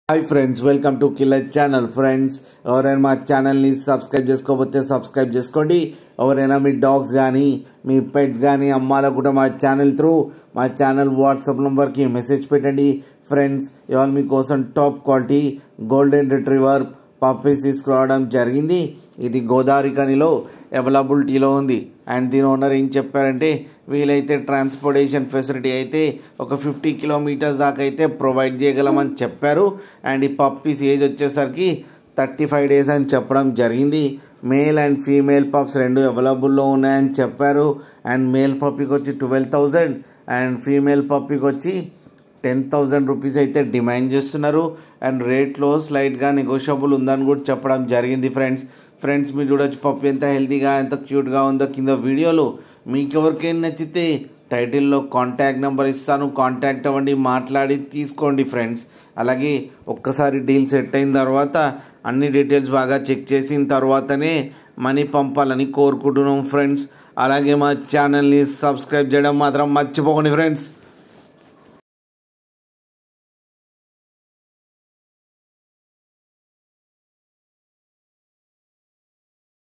Hi friends, welcome to killer channel. Friends, ఎవరైనా మా ఛానల్ని సబ్స్క్రైబ్ చేసుకోకపోతే సబ్స్క్రైబ్ చేసుకోండి. ఎవరైనా మీ డాగ్స్ కానీ మీ పెట్స్ కానీ అమ్మాలనుకుంటే మా ఛానల్ వాట్సాప్ నెంబర్కి మెసేజ్ పెట్టండి. ఫ్రెండ్స్, ఇవాళ మీకోసం top quality golden retriever puppies తీసుకురావడం జరిగింది. ఇది గోదావరి ఖనిలో అవైలబిలిటీలో ఉంది. అండ్ దీని ఓనర్ ఏం చెప్పారంటే, వీలైతే ట్రాన్స్పోర్టేషన్ ఫెసిలిటీ అయితే ఒక 50 కిలోమీటర్స్ దాకా అయితే ప్రొవైడ్ చేయగలమని చెప్పారు. అండ్ ఈ పప్పీస్ ఏజ్ వచ్చేసరికి 35 డేస్ అని చెప్పడం జరిగింది. మేల్ అండ్ ఫీమేల్ పప్స్ రెండు అవైలబుల్లో ఉన్నాయని చెప్పారు. అండ్ మేల్ పప్పీకి వచ్చి 12,000 అండ్ ఫీమేల్ పప్పీకి వచ్చి 10,000 రూపీస్ అయితే డిమాండ్ చేస్తున్నారు. అండ్ రేట్లో స్లైట్గా నెగోషియబుల్ ఉందని కూడా చెప్పడం జరిగింది. ఫ్రెండ్స్ మీరు చూడొచ్చు పప్పి ఎంత హెల్తీగా ఎంత క్యూట్గా ఉందో కింద వీడియోలో. మీకు ఎవరికైనా నచ్చితే టైటిల్లో కాంటాక్ట్ నెంబర్ ఇస్తాను, కాంటాక్ట్ అవ్వండి, మాట్లాడి తీసుకోండి ఫ్రెండ్స్. అలాగే ఒక్కసారి డీల్ సెట్ అయిన తర్వాత అన్ని డీటెయిల్స్ బాగా చెక్ చేసిన తర్వాతనే మనీ పంపాలని కోరుకుంటున్నాం ఫ్రెండ్స్. అలాగే మా ఛానల్ని సబ్స్క్రైబ్ చేయడం మాత్రం మర్చిపోకండి ఫ్రెండ్స్.